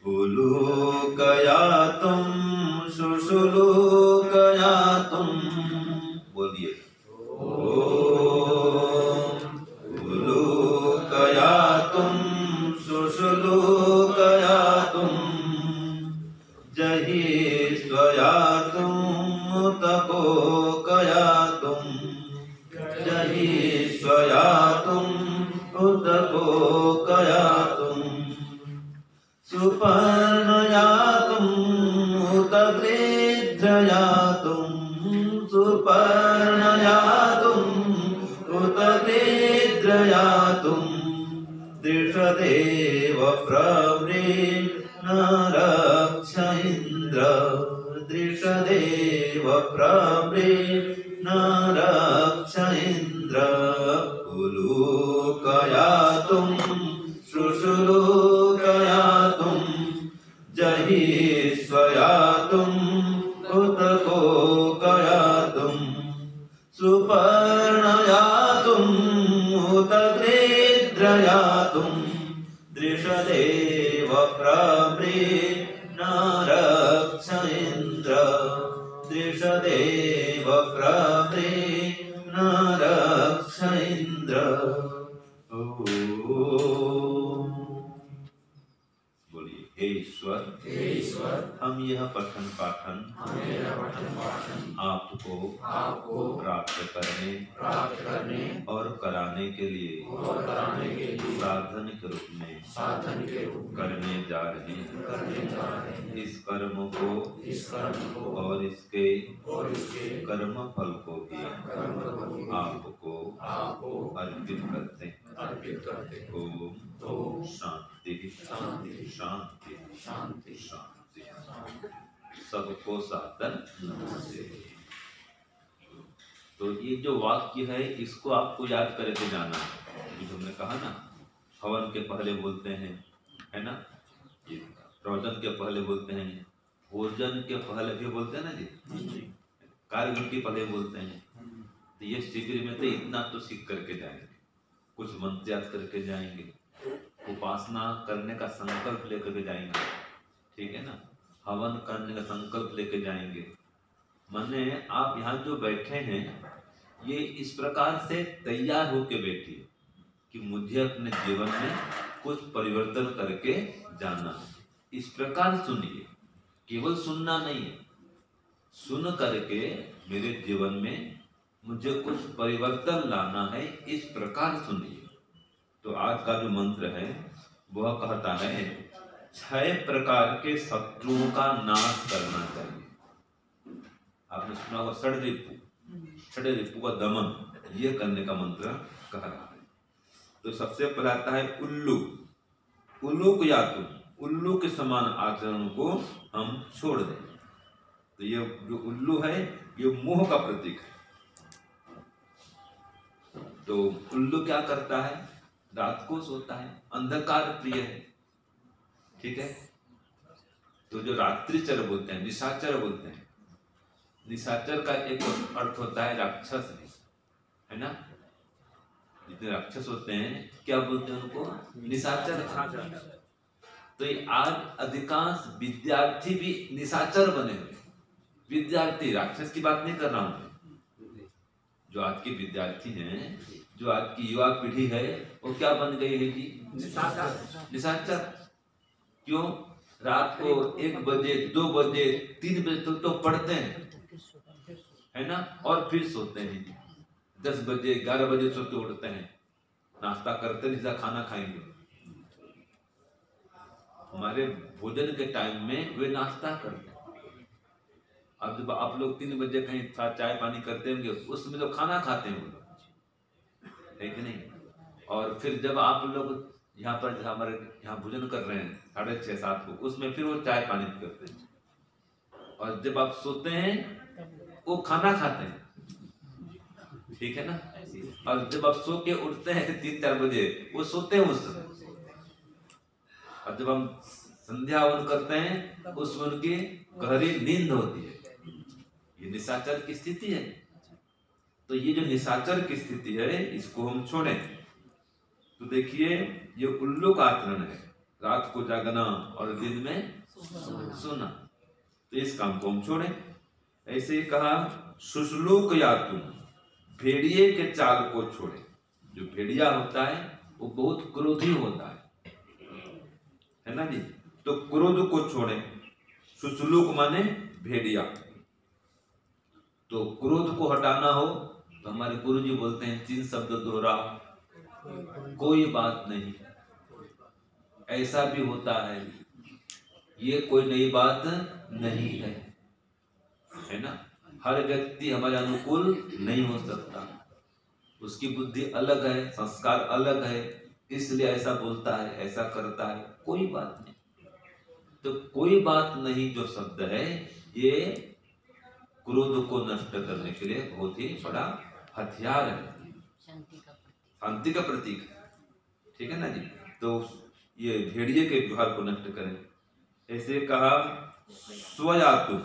उलूकयातुं शुशुलूकयातुं, बोलिए उलूकयातुं शुशुलूकयातुं, जहि स्वयातुं तपोकयातुं, जहि स्वयातुं तपोकयातुं, सुपर्णयातुं उतग्रेध्रयातुं, सुपर्णयातुं उतग्रेध्रयातुं, दृषदेव प्रवृणरक्ष इन्द्र, दृषदेव प्रवृणरक्ष इन्द्र, उलूकयातुं शुशुलूकयातुं, जहि स्वयातुं उतकोकयातुं, सुपर्णयातुं उतग्रेध्रयातुं, दृषदेव प्रवृणरक्ष इन्द्र, दृषदेव प्रवृणरक्ष इन्द्र। बोलिए हे ईश्वर, हम यह पठन पाठन आपको प्राप्त करने और कराने के लिए साधन के रूप में करने जा रहे हैं। इस कर्म को और इसके कर्म फल को भी आपको अर्पित करते हैं। ओम शांति शांति शांति शांति शांति। सबको सादर नमस्ते। तो ये जो वाक्य है इसको आपको याद करके जाना है। जो हमने कहा ना, हवन के पहले बोलते हैं, है ना, ये प्रवचन के पहले बोलते हैं, भोजन के पहले भी बोलते हैं ना जी, कार्यक्रम के पहले बोलते हैं। तो ये शिविर में तो इतना तो सीख करके जाएंगे, कुछ मंत्र याद करके जाएंगे, उपासना करने का संकल्प लेकर के जाएंगे, ठीक है ना, हवन करने का संकल्प लेकर जाएंगे। माने आप यहाँ जो बैठे हैं ये इस प्रकार से तैयार होके बैठिए कि मुझे अपने जीवन में कुछ परिवर्तन करके जाना है। इस प्रकार सुनिए, केवल सुनना नहीं है, सुन करके मेरे जीवन में मुझे कुछ परिवर्तन लाना है, इस प्रकार सुनिए। तो आज का जो मंत्र है वह कहता है 6 प्रकार के शत्रुओं का नाश करना चाहिए। आपने सुना होगा षड्रिपु का दमन, ये करने का मंत्र कह रहा है। तो सबसे पहले आता है उल्लू। उल्लू को याद, उल्लू के समान आचरण को हम छोड़ दें। तो ये जो उल्लू है ये मोह का प्रतीक है। तो उल्लू क्या करता है, रात को सोता है, अंधकार प्रिय है, ठीक है। तो जो रात्रिचर बोलते हैं, निशाचर बोलते हैं, निशाचर का एक अर्थ होता है राक्षस, है ना। जितने राक्षस होते हैं क्या बोलते हैं उनको, निशाचर। तो ये आज अधिकांश विद्यार्थी भी निशाचर बने हुए। विद्यार्थी, राक्षस की बात नहीं कर रहा हूं। जो आज के विद्यार्थी हैं, जो आज की युवा पीढ़ी है, वो क्या बन गई है जी, निशाचर। क्यों, रात को 1 बजे 2 बजे 3 बजे तक तो पढ़ते हैं, है ना, और फिर सोते हैं। 10 बजे 11 बजे सोते उठते हैं, नाश्ता करते नहीं, खाना खाएंगे। हमारे भोजन के टाइम में वे नाश्ता करते हैं। अब जब आप लोग 3 बजे कहीं चाय पानी करते होंगे, उसमें तो खाना खाते हैं, है कि नहीं। और फिर जब आप लोग यहाँ पर हमारे यहाँ भोजन कर रहे हैं 6:30 7 को, उसमें फिर वो चाय पानी करते हैं। और जब आप सोते हैं वो खाना खाते हैं, ठीक है ना। और जब आप सो के उठते हैं 3-4 बजे, वो सोते हैं उस समय। और जब हम संध्या हवन करते हैं उसमें उनकी गहरी नींद होती है। ये निशाचर की स्थिति है। तो ये जो निशाचर की स्थिति है इसको हम छोड़ें। तो देखिए ये उल्लू का आचरण है, रात को जागना और दिन में सोना। तो इस काम को हम छोड़ें। ऐसे ही कहा शुश्लूक या तुम, भेड़िए के चाल को छोड़े। जो भेड़िया होता है वो बहुत क्रोधी होता है ना जी। तो क्रोध को छोड़े। शुश्लूक माने भेड़िया। तो क्रोध को हटाना हो तो हमारे गुरु जी बोलते हैं 3 शब्द दोहराओ, कोई बात नहीं, ऐसा भी होता है, ये कोई नई बात नहीं है ना। हर व्यक्ति हमारे अनुकूल नहीं हो सकता, उसकी बुद्धि अलग है, संस्कार अलग है, इसलिए ऐसा बोलता है, ऐसा करता है, कोई बात नहीं। तो कोई बात नहीं जो शब्द है ये क्रोध को नष्ट करने के लिए बहुत ही बड़ा हथियार है, शांति का प्रतीक है, ठीक है ना जी। तो ये भेड़िए के व्यवहार को नष्ट करें। ऐसे कहा स्वयातु,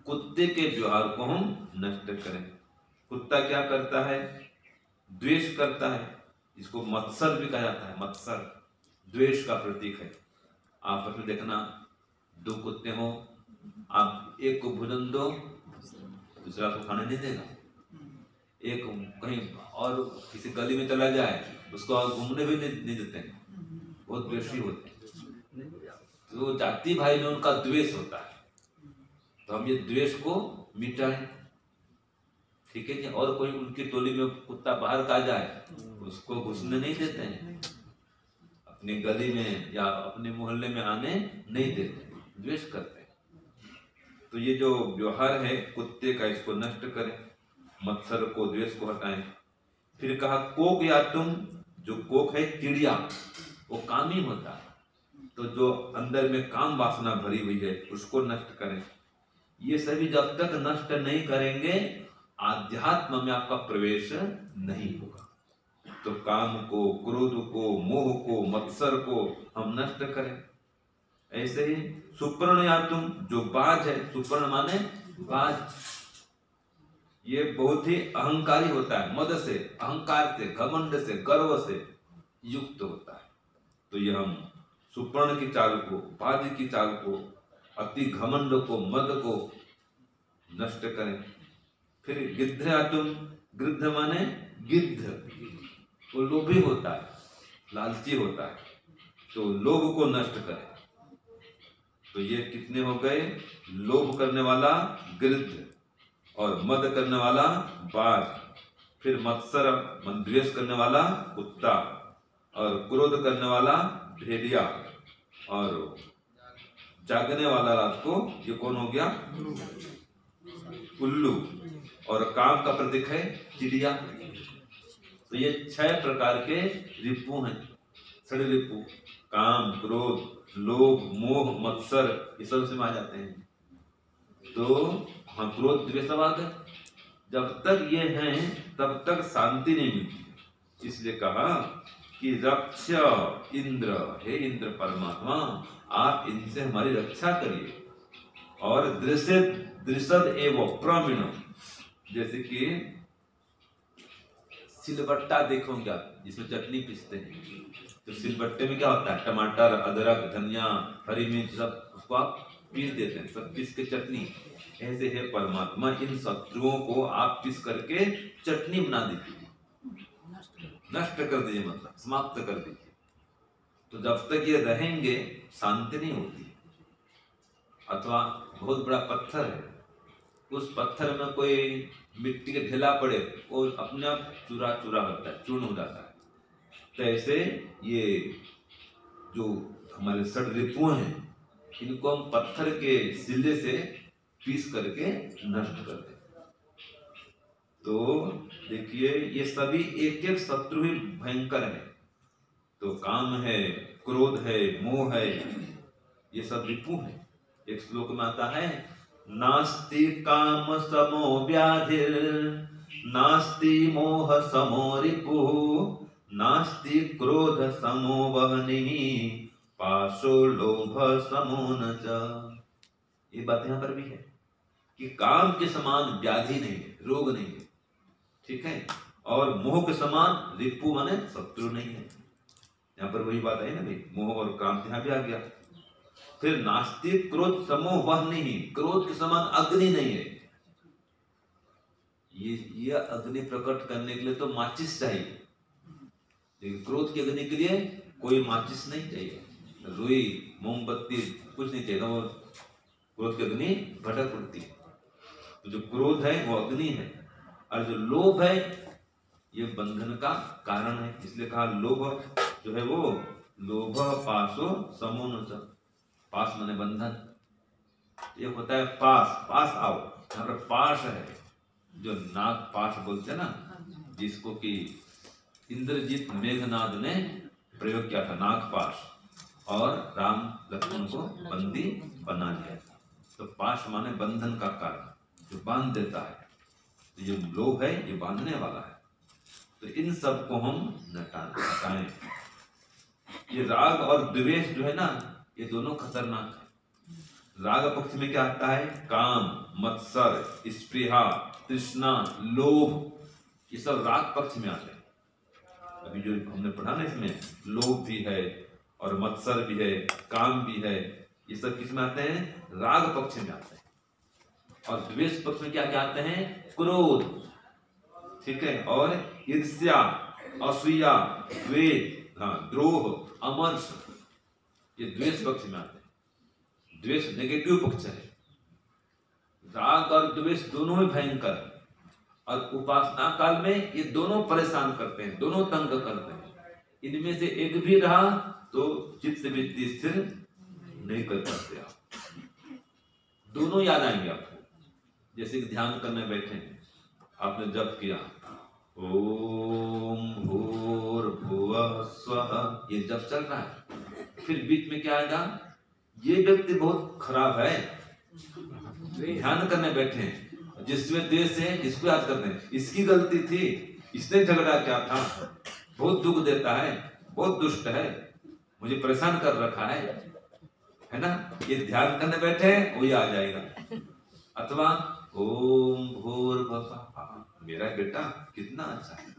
कुत्ते के व्यवहार को हम नष्ट करें। कुत्ता क्या करता है? द्वेष करता है। इसको मत्सर भी कहा जाता है। मत्सर द्वेष का प्रतीक है। आपस में देखना, 2 कुत्ते हो, आप एक को भोजन दो, दूसरा को खाने नहीं देगा। एक कहीं और किसी गली में चला जाए, उसको और घूमने भी नहीं देते हैं, बहुत द्वेषी होते हैं। तो जाति भाई में उनका द्वेष होता है, तो हम ये द्वेष को मिटाएं, ठीक है जी। और कोई उनकी टोली में कुत्ता बाहर का जाए, उसको घुसने नहीं देते हैं, अपनी गली में या अपने मोहल्ले में आने नहीं देते, द्वेष करते हैं। तो ये जो व्यवहार है कुत्ते का, इसको नष्ट करें, मत्सर को, द्वेष को हटाएं। फिर कहा कोक या तुम, जो कोक है चिड़िया, वो कामी होता है, तो जो अंदर में काम वासना भरी हुई है उसको नष्ट करें। ये सभी जब तक नष्ट नहीं करेंगे आध्यात्म में आपका प्रवेश नहीं होगा। तो काम को, क्रोध को, मोह को, मत्सर को हम नष्ट करें। ऐसे ही सुपर्ण या तुम, जो बाज है, सुपर्ण माने बाज, ये बहुत ही अहंकारी होता है, मद से, अहंकार से, घमंड से, गर्व से युक्त होता है। तो ये हम सुपर्ण की चाल को, बाज की चाल को, अति घमंड को, मद को नष्ट करें। फिर गिद्ध या तुम, गिद्ध माने गिद्ध, वो लोभी होता है, लालची होता है, तो लोभ को नष्ट करें। तो ये कितने हो गए? लोभ करने वाला गिद्ध, और मद करने वाला बाज, फिर मत्सर मन द्वेष करने वाला कुत्ता, और क्रोध करने वाला भेड़िया, और जागने वाला रात को, ये कौन हो गया? उल्लू, और काम का प्रतीक है चिड़िया। तो ये 6 प्रकार के रिपु हैं, षड रिपु, काम, क्रोध, लोभ, मोह, मत्सर, ये सब से आ जाते हैं। तो हाँ, क्रोध द्वेष सब आ गए। जब तक ये हैं तब तक शांति नहीं मिलती। इसलिए कहा कि रक्ष इंद्र, हे इंद्र परमात्मा, आप इनसे हमारी रक्षा करिए। और दृशद एवं प्रमीण, जैसे कि सिलबट्टा देखोगे आप, जिसमें चटनी पीसते हैं, तो सिलबट्टे में क्या होता है? टमाटर, अदरक, धनिया, हरी मिर्च, सब उसको आप पीस देते हैं, सब पीस के चटनी। ऐसे है परमात्मा, इन शत्रुओं को आप पीस करके चटनी बना दीजिए, नष्ट कर दीजिए, मतलब समाप्त कर दीजिए। तो जब तक ये रहेंगे शांति नहीं होती। अथवा बहुत बड़ा पत्थर है, उस पत्थर में कोई मिट्टी के ढेला पड़े, वो अपने आप चूरा चूरा होता है, चूर्ण हो जाता है। तो ऐसे ये जो हमारे षड रिपु हैं, इनको हम पत्थर के सिले से पीस करके नष्ट कर दें। तो देखिए ये सभी एक एक शत्रु ही भयंकर है। तो काम है, क्रोध है, मोह है, ये सब रिपु है। एक श्लोक में आता है, नास्ति काम समो व्याधिर, नास्ति मोह समो रिपु, नास्ति क्रोध समो वह्नि, पाशो लोभ समो न च। ये बात यहाँ पर भी है कि काम के समान व्याधि नहीं है, रोग नहीं है, ठीक है, और मोह के समान रिपु माने शत्रु नहीं है। यहाँ पर वही बात है ना भाई, मोह और काम यहाँ भी आ गया। फिर नास्तिक क्रोध समो वह नहीं, क्रोध के समान अग्नि नहीं है। ये अग्नि प्रकट करने के लिए तो माचिस चाहिए, लेकिन क्रोध की अग्नि के लिए कोई माचिस नहीं चाहिए, रुई मोमबत्ती कुछ नहीं चाहिए, वो क्रोध की अग्नि भटक उठती है। तो जो क्रोध है वो अग्नि है, और जो लोभ है ये बंधन का कारण है। इसलिए कहा लोभ जो है वो लोभ पासो समो न च। पास माने बंधन, एक होता है पास, पास आओ, यहाँ पर पास है, जो नाग पास बोलते हैं ना, जिसको कि इंद्रजीत मेघनाद ने प्रयोग किया था, नाग पास, और राम लक्ष्मण को बंदी बना लिया। तो पास माने बंधन का कारण, जो बांध देता है। तो ये लोभ है, ये बांधने वाला है। तो इन सब को हम हटाएं। ये राग और द्वेष जो है ना, ये दोनों खतरनाक है। राग पक्ष में क्या आता है? काम, मत्सर, स्पृहा, तृष्णा, लोभ, ये सब राग पक्ष में आते हैं। अभी जो हमने पढ़ा ना, इसमें लोभ भी है और मत्सर भी है, काम भी है, ये सब किस में आते हैं? राग पक्ष में आते हैं। और द्वेष पक्ष में क्या क्या आते हैं? क्रोध, ठीक है, और ईर्ष्या, असूया, द्वेष, द्रोह, अमर्ष, ये द्वेष पक्ष में आते हैं। द्वेष नेगेटिव पक्ष है। राग और द्वेष दोनों ही भयंकर है, और उपासना काल में ये दोनों परेशान करते हैं, दोनों तंग करते हैं। इनमें से एक भी रहा तो चित्त वृत्ति स्थिर नहीं कर पाते आप। दोनों याद आएंगे आपको। जैसे कि ध्यान करने बैठे हैं, आपने जप किया ओम भूर्भुवः स्वः, ये जप चल रहा है, फिर बीच में क्या आएगा? ये व्यक्ति बहुत खराब है, ध्यान करने बैठे हैं, जिसमें देश है इसको याद करते हैं, इसकी गलती थी, इसने झगड़ा किया था, बहुत दुख देता है, बहुत दुष्ट है, मुझे परेशान कर रखा है ना। ये ध्यान करने बैठे हैं, वही आ जाएगा। अथवा ओम भूर्भुवः, मेरा बेटा कितना अच्छा है,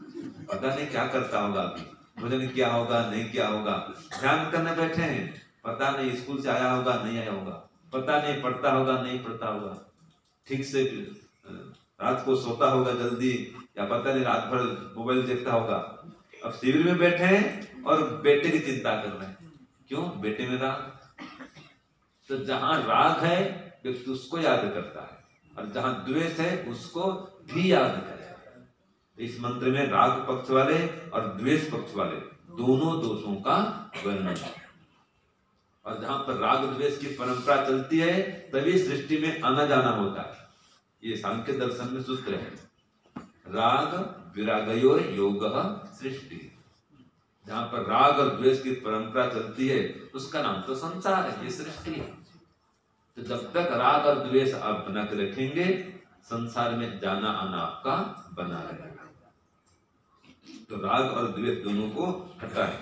पता नहीं क्या करता होगा, अभी भोजन क्या होगा नहीं क्या होगा। ध्यान करने बैठे हैं, पता नहीं स्कूल से आया होगा नहीं आया होगा, पता नहीं पढ़ता होगा नहीं पढ़ता होगा, ठीक से रात को सोता होगा जल्दी, या पता नहीं रात भर मोबाइल देखता होगा। अब शिविर में बैठे हैं और बेटे की चिंता कर रहे हैं, क्यों? बेटे में राग। तो जहां राग है व्यक्ति उसको याद करता है, और जहां द्वेष है उसको भी याद करेगा। इस मंत्र में राग पक्ष वाले और द्वेष पक्ष वाले दोनों दोषों का वर्णन है। और जहां पर राग द्वेष की परंपरा चलती है तभी सृष्टि में आना जाना होता है। ये सांख्य दर्शन में सूत्र है, राग विरागयोर योगः सृष्टि। जहां पर राग और द्वेष की परंपरा चलती है उसका नाम तो संसार है, ये सृष्टि है। तो जब तक राग और द्वेष आप बना के रखेंगे, संसार में जाना आना आपका बना रहेगा। तो राग और द्वेष दोनों को हटाएं,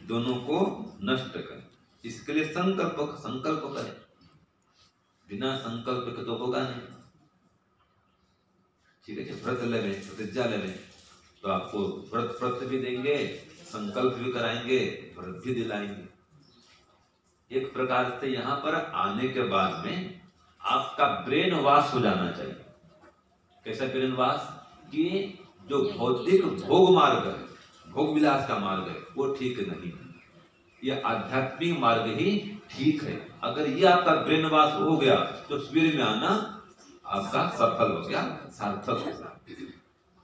दोनों को नष्ट करें। इसके लिए संकल्प करें, बिना संकल्प के तो होगा नहीं। ठीक है, व्रत लेवे, प्रतिज्ञा लेवे, तो आपको व्रत भी देंगे, संकल्प भी कराएंगे, व्रत भी दिलाएंगे। एक प्रकार से यहाँ पर आने के बाद में आपका ब्रेन वॉश हो जाना चाहिए। कैसा ब्रेन वॉश? कि जो भौतिक भोग मार्ग है, भोग विलास का मार्ग है, वो ठीक नहीं है, ये आध्यात्मिक मार्ग ही ठीक है। अगर ये आपका ब्रेन वॉश हो गया तो शिविर में आना आपका सफल हो गया, सार्थक हो गया।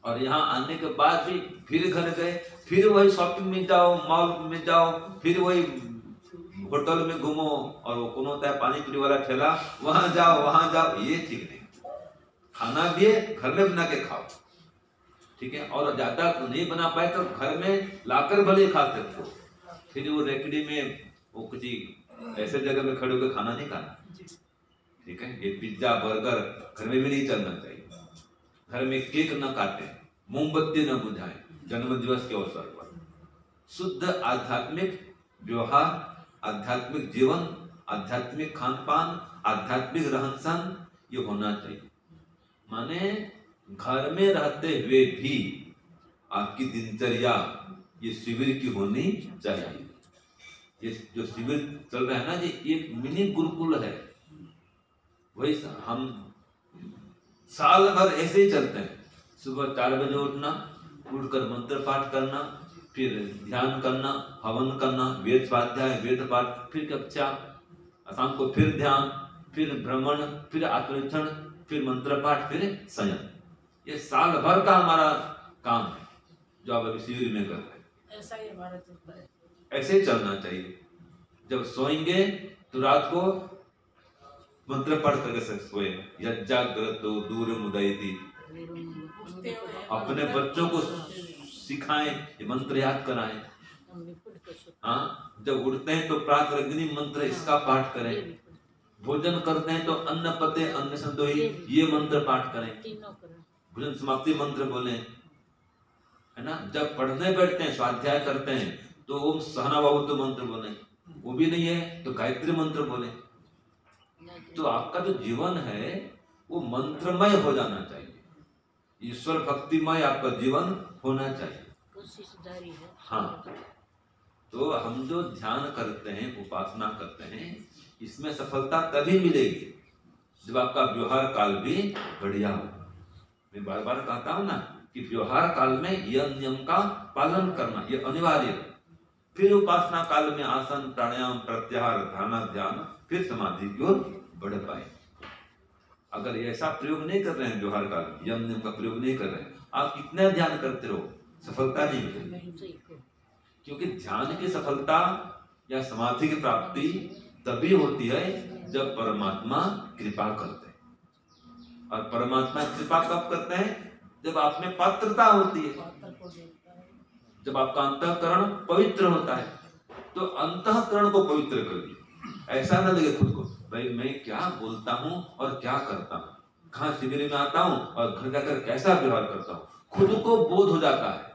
और यहाँ आने के बाद भी फिर घर गए, फिर वही शॉपिंग में जाओ, मॉल में जाओ, फिर वही होटल में घूमो, और वो कौन होता है पानी पूरी वाला ठेला, वहां जाओ, ये ठीक नहीं। खाना भी घर में बना के खाओ, ठीक है। और ज्यादा नहीं बना पाए तो घर में लाकर भले खा सकते हो, फिर वो रेकड़ी में वो कुछ ऐसे जगह में खड़े होकर खाना नहीं खाना, ठीक है। ये पिज्जा बर्गर घर में भी नहीं चलना चाहिए। घर में केक न काटे, मोमबत्ती न बुझाएं जन्म दिवस के अवसर पर। शुद्ध आध्यात्मिक व्यवहार, आध्यात्मिक जीवन, आध्यात्मिक खान पान, आध्यात्मिक रहन सहन ये होना चाहिए। माने घर में रहते हुए भी आपकी दिनचर्या ये शिविर की होनी चाहिए। ये जो शिविर चल रहा है ना जी, ये मिनी गुरुकुल है। वही हम साल भर ऐसे ही चलते हैं। सुबह 4 बजे उठना, उठकर मंत्र पाठ करना, फिर ध्यान करना, हवन करना, वेद स्वाध्याय, वेद पाठ, फिर कक्षा, शाम को फिर ध्यान, फिर भ्रमण, फिर आत्मनिरीक्षण, फिर मंत्र पाठ, फिर संयम। ये साल भर का हमारा काम है जो आप अभी शिविर में कर रहे हैं। ऐसा ही हमारा चलता है, ऐसे ही चलना चाहिए। जब सोएंगे तो रात को मंत्र पढ़ करके सोए। यज्जाग्रतो दूर मुदयति। अपने बच्चों को सिखाएं, ये मंत्र याद कराएं। हाँ, जब उठते हैं तो प्रातरग्नि मंत्र इसका पाठ करें। भोजन करते हैं तो अन्न पते अन्न संतोहि, ये मंत्र पाठ करें। भोजन समाप्ति मंत्र बोलें, है ना। जब पढ़ने बैठते हैं, स्वाध्याय करते हैं तो ओम सहना भवतु मंत्र बोलें। वो भी नहीं है तो गायत्री मंत्र बोलें। तो आपका जो जीवन है वो मंत्रमय हो जाना चाहिए, ईश्वर भक्तिमय आपका जीवन होना चाहिए। कोशिश जारी है। हाँ, तो हम जो ध्यान करते हैं, उपासना करते हैं, इसमें सफलता तभी मिलेगी जब आपका व्यवहार काल भी बढ़िया हो। मैं बार बार कहता हूं ना कि व्यवहार काल में यह नियम का पालन करना ये अनिवार्य है। फिर उपासना काल में आसन, प्राणायाम, प्रत्याहार, ध्यान, ध्यान, फिर समाधि की ओर बढ़ पाए। अगर ऐसा प्रयोग नहीं कर रहे हैं, व्यवहार काल यम नियम का प्रयोग नहीं कर रहे हैं, आप कितना ध्यान करते रहो, सफलता नहीं मिलेगी। क्योंकि ध्यान की सफलता या समाधि की प्राप्ति तभी होती है जब परमात्मा कृपा करते हैं। और परमात्मा कृपा कब करते हैं? जब आप में पात्रता होती है, जब आपका अंतःकरण पवित्र होता है। तो अंतःकरण को पवित्र कर दिए। ऐसा न लगे खुद को भाई मैं क्या बोलता हूँ और क्या करता हूँ, कहाँ शिविर में आता हूँ और घर जाकर कैसा व्यवहार करता हूँ। खुद को बोध हो जाता है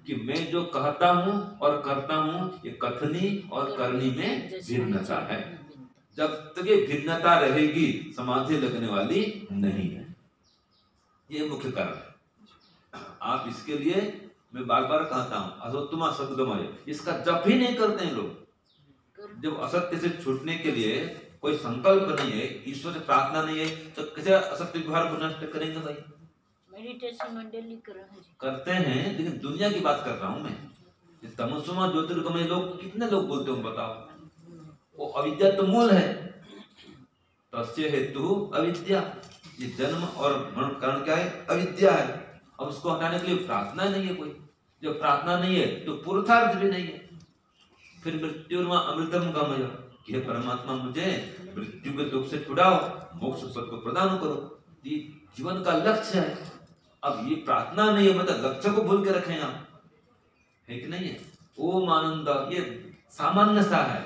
कि मैं जो कहता हूँ और करता हूँ ये कथनी और करनी में भिन्नता है। जब तक ये भिन्नता रहेगी समाधि लगने वाली नहीं है। ये मुख्य कारण है। आप इसके लिए मैं बार बार कहता हूँ असत्तमा सद्गमय, इसका जप ही नहीं करते हैं लोग। जब असत्य से छूटने के लिए कोई संकल्प नहीं है, ईश्वर से प्रार्थना नहीं है, तो कैसे असत्य व्यवहार को नष्ट करेंगे भाई? मेडिटेशन मंडली करते हैं, लेकिन दुनिया की बात कर रहा हूँ मैं। तमसुमा ज्योतिर्गमय लोग कितने लोग बोलते हो बताओ? वो अविद्या तो मूल है। तस्य हेतु अविद्या, ये जन्म और मरण कारण क्या है? अविद्या है। अब उसको हटाने के लिए प्रार्थना नहीं है कोई। जब प्रार्थना नहीं है तो पुरुषार्थ भी नहीं है। फिर मृत्यु अमृतम गमय, हे परमात्मा मुझे मृत्यु के दुख से छुड़ाओ, मोक्ष पद को प्रदान करो। ये जीवन का लक्ष्य है। अब ये प्रार्थना नहीं है, मतलब लक्ष्य को भूल के रखें आप, है कि नहीं है? ओम आनंद ये सामान्य सा है,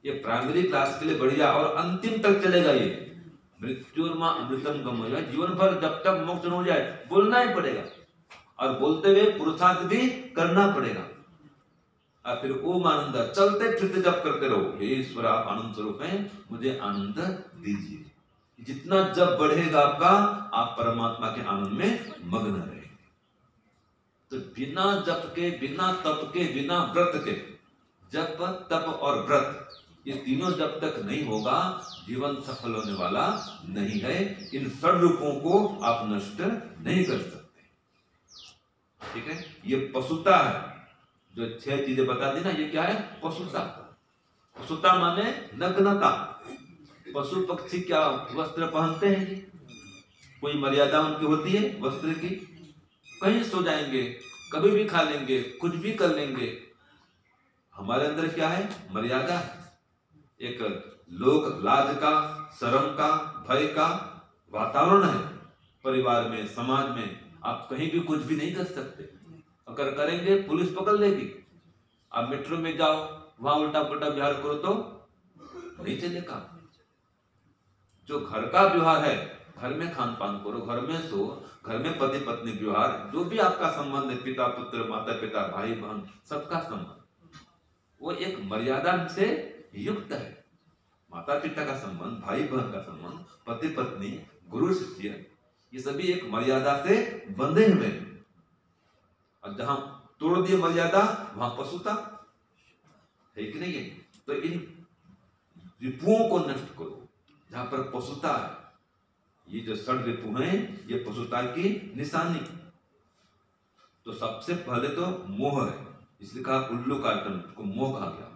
ये प्राइमरी क्लास के लिए बढ़िया और अंतिम तक चलेगा। ये मृत्युर्मा अमृतम गमय, जीवन भर जब तक मोक्ष न हो जाए बोलना ही पड़ेगा, और बोलते हुए पुरुषार्थ भी करना पड़ेगा। और फिर ओम आनंद चलते फिरते जप करते रहो, हे ईश्वर आप आनंद स्वरूप हैं, मुझे आनंद दीजिए। जितना जप बढ़ेगा आपका, आप परमात्मा के आनंद में मग्न रहेंगे। तो बिना जप के, बिना तप के, बिना व्रत के, जप तप और व्रत ये तीनों जब तक नहीं होगा जीवन सफल होने वाला नहीं है। इन सब रूपों को आप नष्ट नहीं कर सकते। ठीक है, ये पशुता है। जो 6 चीजें बता दी ना, ये क्या है? पशुता। पशुता माने नग्नता। पशु पक्षी क्या वस्त्र पहनते हैं जी? कोई मर्यादा उनकी होती है वस्त्र की? कहीं सो जाएंगे, कभी भी खा लेंगे, कुछ भी कर लेंगे। हमारे अंदर क्या है? मर्यादा है। एक लोक लाज का, शर्म का, भय का वातावरण है परिवार में, समाज में। आप कहीं भी कुछ भी नहीं कर सकते। अगर करेंगे पुलिस पकड़ लेगी। आप मेट्रो में जाओ, वहां उल्टा पुल्टा व्यवहार करो तो नहीं चलेगा। जो घर का व्यवहार है, घर में खान पान करो, घर में सो, घर में पति पत्नी व्यवहार, जो भी आपका संबंध है, पिता पुत्र, माता पिता, भाई बहन, सबका संबंध वो एक मर्यादा से युक्त है। माता पिता का संबंध, भाई बहन का संबंध, पति पत्नी, गुरु शिष्य, ये सभी एक मर्यादा से बंधे हुए हैं। और जहां तोड़ दिए मर्यादा, वहां पशुता है कि नहीं है? तो इन रिपुओं को नष्ट करो। जहां पर पशुता है, ये जो षड रिपु हैं, ये पशुता की निशानी। तो सबसे पहले तो मोह है, इसलिए कहा उल्लू कार्टन को मोह कहा गया।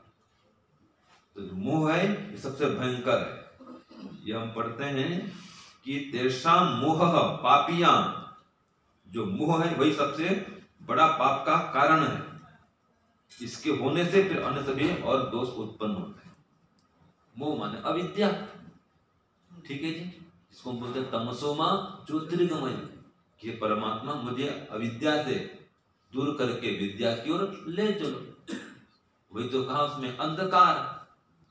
तो जो मोह है ये सबसे भयंकर है। ये हम पढ़ते हैं कि तेषां मोह पापियां, जो मोह है वही सबसे बड़ा पाप का कारण है। इसके होने से फिर अन्य सभी और दोष उत्पन्न होते हैं। मोह माने अविद्या, ठीक है जी, इसको हम बोलते हैं तमसोमा ज्योतिर्गमय, कि परमात्मा मुझे अविद्या से दूर करके विद्या की ओर ले चलो। वही तो कहा उसमें अंधकार,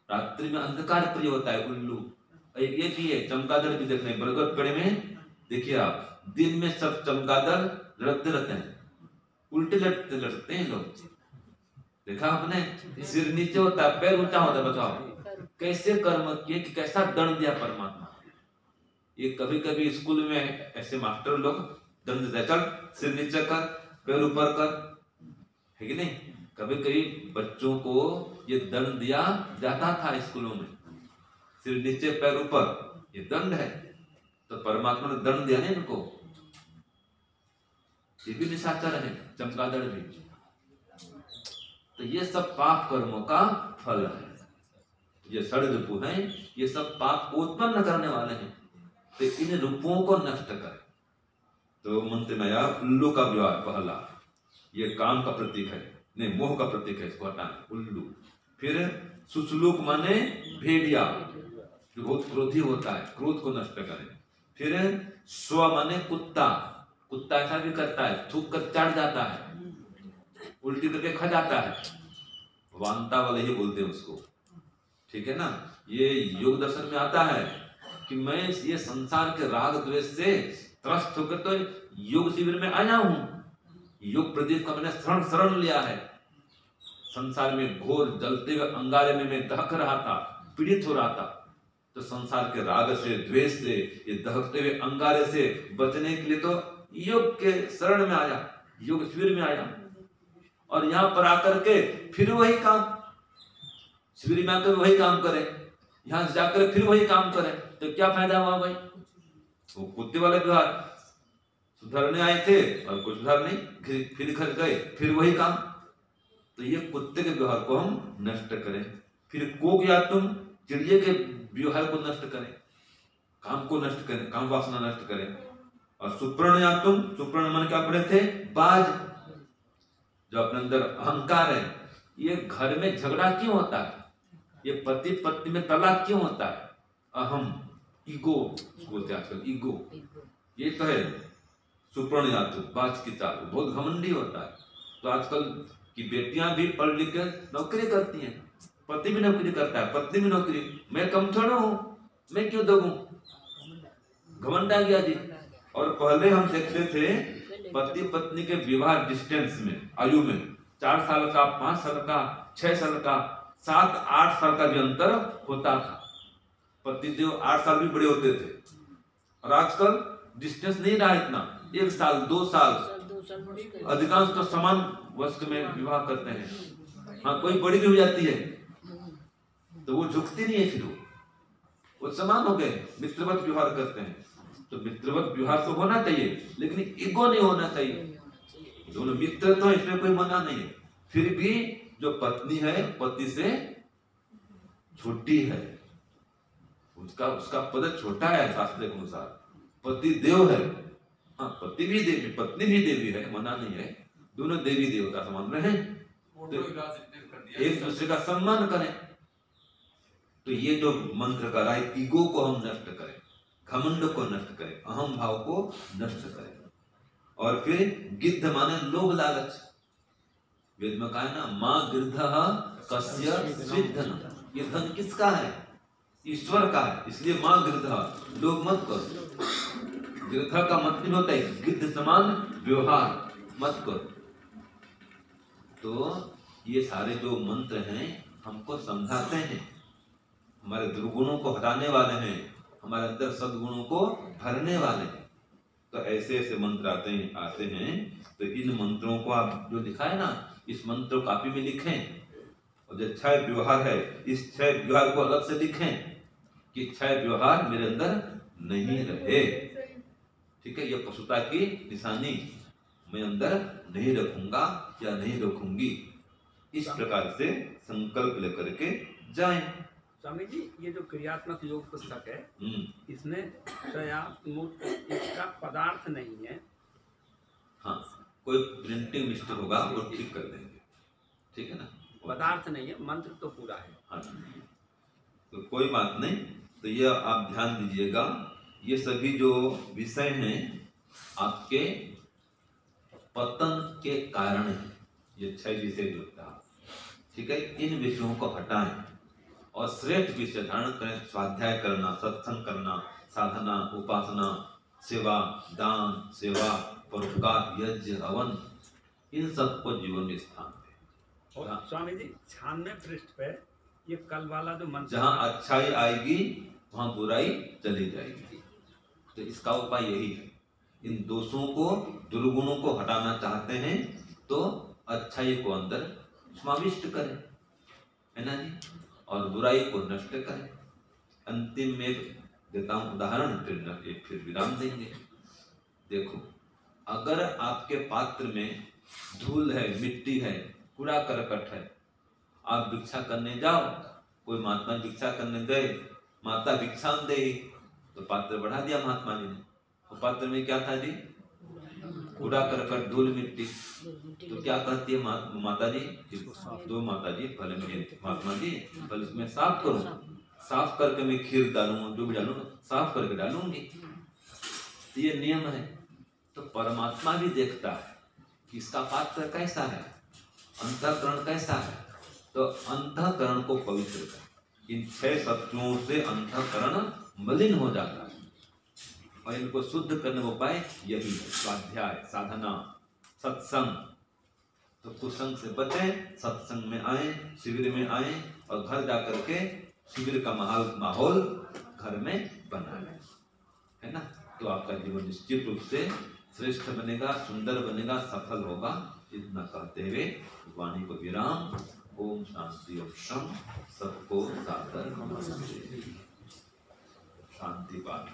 रात्रि में अंधकार प्रिय होता है उल्लू। ये भी है, चमगादड़ भी देखने बरगद पेड़ में देखिए आप, दिन में सब चमगादड़ लड़ते रहते हैं, उल्टे लड़ते लड़ते हैं लोग, देखा आपने? सिर नीचे होता है, पैर ऊंचा होता है। बताओ कैसे कर्म किए कि कैसा दंड दिया परमात्मा। ये कभी कभी स्कूल में ऐसे मास्टर लोग दंड देकर सिर नीचे कर पैर ऊपर कर, है कि नहीं? कभी कभी बच्चों को ये दंड दिया जाता था स्कूलों में, सिर नीचे पैर ऊपर, ये दंड है। तो परमात्मा ने दंड दिया नहीं इनको, ये भी निशाचर है, चमगादड़ भी। तो ये सब पाप कर्मों का फल है। ये षड रिपु हैं, ये सब पाप को उत्पन्न करने वाले हैं। तो इन रूपों को नष्ट करें। तो मंत्र में आया उल्लू का व्यवहार पहला, ये काम का प्रतीक है, नहीं मोह का प्रतीक है, इसको हटाएं उल्लू। फिर सुसलूक माने भेड़िया, जो बहुत क्रोधी होता है, क्रोध को नष्ट करें। फिर स्व माने कुत्ता, कुत्ता ऐसा भी करता है, थूक कर चाट जाता है, उल्टी करके खा जाता है, वांता वाले ही बोलते हैं उसको, ठीक है ना? ये योग दर्शन में आता है कि मैं ये संसार के राग द्वेष से त्रस्त होकर तो योग शिविर में आया हूं, योग प्रदीप का मैंने शरण लिया है। संसार में घोर जलते हुए अंगारे में मैं दहक रहा था, पीड़ित हो रहा था। तो संसार के राग से, द्वेष से, ये दहकते हुए अंगारे से बचने के लिए तो योग के शरण में आया, योग शिविर में आया। और यहाँ पर आकर के फिर वही काम, शिविर में आकर वही काम करे, यहाँ से जाकर फिर वही काम करे, तो क्या फायदा हुआ भाई? वो कुत्ते वाले व्यवहार, सुधरने आए थे और कुछ सुधार नहीं, फिर घर गए, फिर वही काम। तो ये कुत्ते के व्यवहार को हम नष्ट करें। फिर कोक या तुम चिड़िए के व्यवहार को नष्ट करें, काम को नष्ट करें, काम वासना नष्ट करें। और सुप्रण या तुम, सुप्रण मन क्या पढ़े थे? बाज, जो अपने अंदर अहंकार है। ये घर में झगड़ा क्यों होता है? ये पति पत्नी में तलाक क्यों होता है? अहम, ईगो बोलते हैं आजकल, ईगो। ये तो है सुप्रण यातु, बाज की चाल, बहुत घमंडी होता है। तो आजकल की बेटियां भी पढ़ लिख कर नौकरी करती हैं, पति भी नौकरी करता है, पत्नी भी नौकरी, मैं कम थोड़ा हूं, मैं क्यों दबूं? घमंड आ गया जी। और पहले हम देखते थे पति पत्नी के विवाह डिस्टेंस में, आयु में 4 साल का, 5 साल का, 6 साल का, 7-8 साल का भी अंतर होता था। पतिदेव 8 साल भी बड़े होते थे। और आजकल डिस्टेंस नहीं रहा इतना, 1 साल 2 साल, अधिकांश तो समान वयस्क में विवाह करते हैं। हाँ, कोई बड़ी भी हो जाती है तो वो झुकती नहीं है, फिर वो समान हो गए, मित्रवत व्यवहार करते हैं। तो मित्रवत व्यवहार तो होना चाहिए, लेकिन ईगो नहीं होना चाहिए। दोनों मित्र तो इसमें कोई मना नहीं है, फिर भी जो पत्नी है पति से छोटी है, उसका पद छोटा है शास्त्र के अनुसार, पति देव है। हाँ, पति भी देवी, पत्नी भी देवी है, मना नहीं है, दोनों देवी देवता समान रहे, तो एक दूसरे का सम्मान करें। तो ये जो मंत्र का राय, ईगो को हम नष्ट करें, घमंड को नष्ट करें, अहम भाव को नष्ट करें। और फिर गिद्ध माने लोभ लालच, वेद में कहा है ना, मां गिर्धः कस्य स्विद्धन, ये धन किसका है? ईश्वर का है, इसलिए मां गिर्धः, लोभ मत करो। गिर्धा का मतलब होता है गिद्ध समान व्यवहार मत करो। तो ये सारे जो मंत्र हैं हमको समझाते हैं, हमारे दुर्गुणों को हटाने वाले हैं, हमारे अंदर सद्गुणों को भरने वाले हैं। तो ऐसे ऐसे मंत्र आते हैं। तो इन मंत्रों को आप जो लिखा है ना, इस मंत्र कॉपी में लिखें और जो क्षय व्यवहार है, इस क्षय व्यवहार को अलग से लिखें कि क्षय व्यवहार मेरे अंदर नहीं रहे। ठीक है, यह पशुता की निशानी मैं अंदर नहीं रखूंगा या नहीं रखूंगी। इस प्रकार से संकल्प लेकर के जाएं। स्वामी जी, ये जो क्रियात्मक योग पुस्तक है, इसमें क्षयात्मुक्त इसका पदार्थ नहीं है। हाँ, कोई प्रिंटिंग मिस्टेक होगा वो ठीक कर देंगे। ठीक है ना, पदार्थ नहीं है, मंत्र तो पूरा है। हाँ, तो कोई बात नहीं। तो यह आप ध्यान दीजिएगा, ये सभी जो विषय हैं आपके पतन के कारण है। ये 6 विषय जो था, ठीक है, इन विषयों को हटाएं और श्रेष्ठ विषय धारण करें। स्वाध्याय करना, सत्संग करना, साधना, उपासना, सेवा, दान, सेवा, परोपकार, यज्ञ, हवन, इन सबको जीवन में स्थान दें। और स्वामी जी 96 पृष्ठ पे ये कल वाला जो मंत्र, जहाँ अच्छाई आएगी वहाँ बुराई चली जाएगी। तो इसका उपाय यही है, इन दोषों को, दुर्गुणों को हटाना चाहते हैं तो अच्छाई को अंदर समाविष्ट करें, है ना जी, और बुराई को नष्ट करें। अंतिम में देता हूं उदाहरण, फिर विराम देंगे। देखो, अगर आपके पात्र में धूल है, मिट्टी है, कूड़ा करकट है, आप भिक्षा करने जाओ, कोई महात्मा भिक्षा करने गए, माता भिक्षा दे, तो पात्र बढ़ा दिया महात्मा जी ने। तो पात्र में क्या था जी? कूड़ा करकट, धूल मिट्टी। तो क्या कहती है माता जी? दो माता जी, पहले मेरे महात्मा जी, पहले इसमें साफ करो, साफ करके मैं खीर डालूंगा, जो भी डालूंगा साफ करके डालूंगी। तो ये नियम है। तो परमात्मा भी देखता है कि इसका पात्र कैसा है, अंतःकरण कैसा है। तो अंतःकरण को पवित्र कर, इन 6 शत्रुओं से अंतःकरण मलिन हो जाता है और इनको शुद्ध करने का उपाय यही है, स्वाध्याय, साधना, सत्संग। तो कुसंग से बचें, सत्संग में आए, शिविर में आए और घर जाकर के शिविर का माहौल घर में बनाए, है ना। तो आपका जीवन निश्चित रूप से श्रेष्ठ बनेगा, सुंदर बनेगा, सफल होगा। इतना कहते हुए वाणी को विराम। ओम शांति और शम। सबको सादर नमस्ते। शांति पाठ।